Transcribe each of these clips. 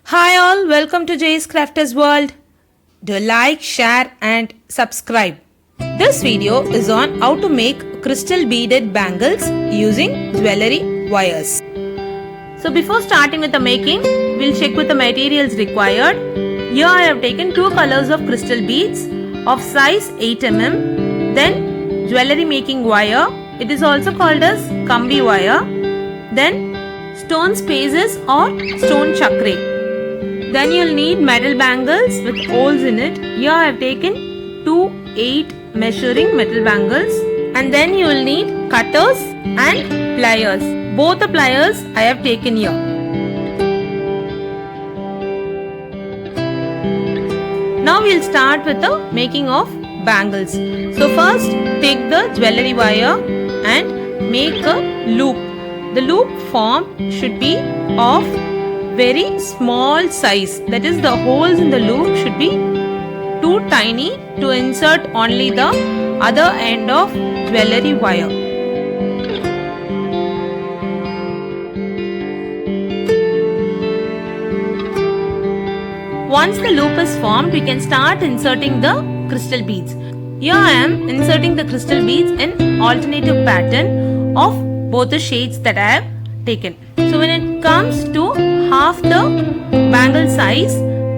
Hi all, welcome to Jay's Crafters World. Do like, share and subscribe. This video is on how to make crystal beaded bangles using jewelry wires. So before starting with the making, we'll check with the materials required. Here I have taken two colors of crystal beads of size 8 mm. Then jewelry making wire. It is also called as kambi wire. Then stone spaces or stone chakre. Then you'll need metal bangles with holes in it. Here I have taken two 8 measuring metal bangles. And then you will need cutters and pliers. Both the pliers I have taken here. Now we'll start with the making of bangles. So first take the jewelry wire and make a loop. The loop form should be of very small size, that is the holes in the loop should be too tiny to insert only the other end of jewelry wire. Once the loop is formed, we can start inserting the crystal beads. Here I am inserting the crystal beads in alternative pattern of both the shades that I have taken. So when it comes to half the bangle size,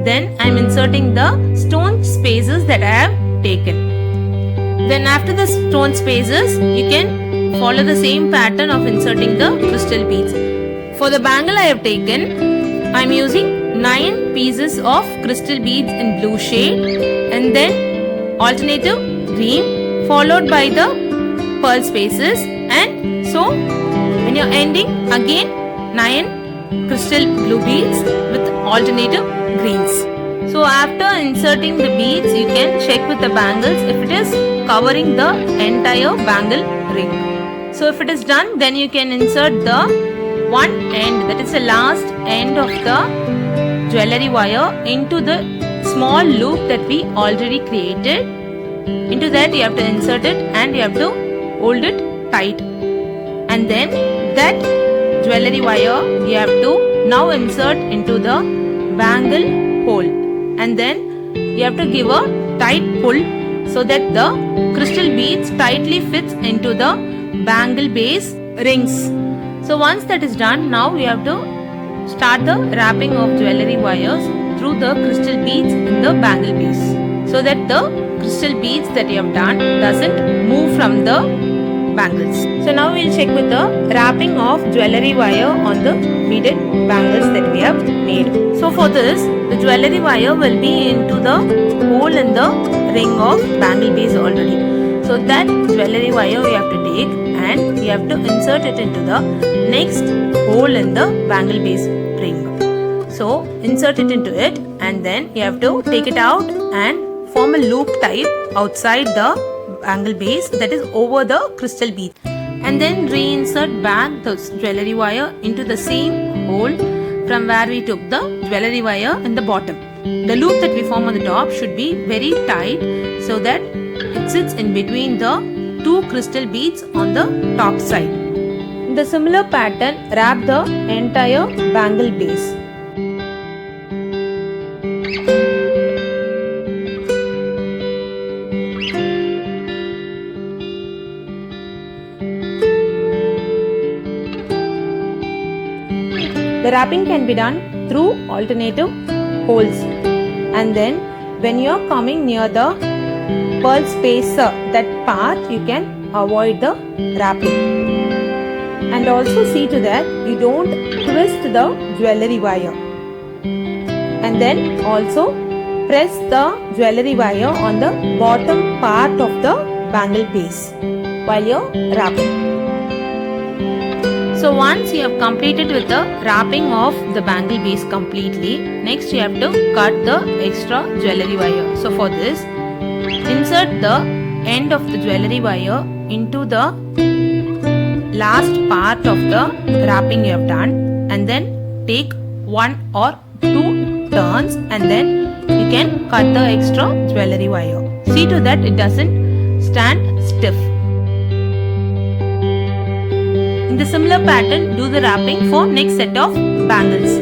then I am inserting the stone spaces that I have taken. Then after the stone spaces, you can follow the same pattern of inserting the crystal beads. For the bangle I have taken, I am using 9 pieces of crystal beads in blue shade and then alternative green followed by the pearl spaces, and so when you are ending again 9 crystal blue beads with alternative greens. So after inserting the beads, you can check with the bangles if it is covering the entire bangle ring. So if it is done, then you can insert the one end, that is the last end of the jewelry wire, into the small loop that we already created. Into that you have to insert it and you have to hold it tight. And then that jewelry wire you have to now insert into the bangle hole, and then you have to give a tight pull so that the crystal beads tightly fits into the bangle base rings. So once that is done, now we have to start the wrapping of jewelry wires through the crystal beads in the bangle base, so that the crystal beads that you have done doesn't move from the bangles. So now we will check with the wrapping of jewelry wire on the beaded bangles that we have made. So for this, the jewelry wire will be into the hole in the ring of bangle base already. So that jewelry wire we have to take and we have to insert it into the next hole in the bangle base ring. So insert it into it and then you have to take it out and form a loop type outside the bangle base, that is over the crystal bead, and then reinsert back the jewelry wire into the same hole from where we took the jewelry wire in the bottom. The loop that we form on the top should be very tight so that it sits in between the two crystal beads on the top side. In the similar pattern, wrap the entire bangle base. The wrapping can be done through alternative holes, and then when you are coming near the pearl spacer, that part you can avoid the wrapping, and also see to that you don't twist the jewelry wire, and then also press the jewelry wire on the bottom part of the bangle base while you are wrapping. So once you have completed with the wrapping of the bangle base completely, next you have to cut the extra jewelry wire. So for this, insert the end of the jewelry wire into the last part of the wrapping you have done, and then take 1 or 2 turns and then you can cut the extra jewelry wire. See to that it doesn't stand stiff. In the similar pattern, do the wrapping for next set of bangles.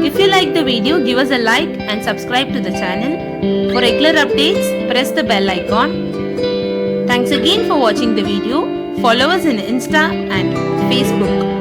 If you like the video, give us a like and subscribe to the channel. For regular updates, press the bell icon. Thanks again for watching the video. Follow us in Insta and Facebook.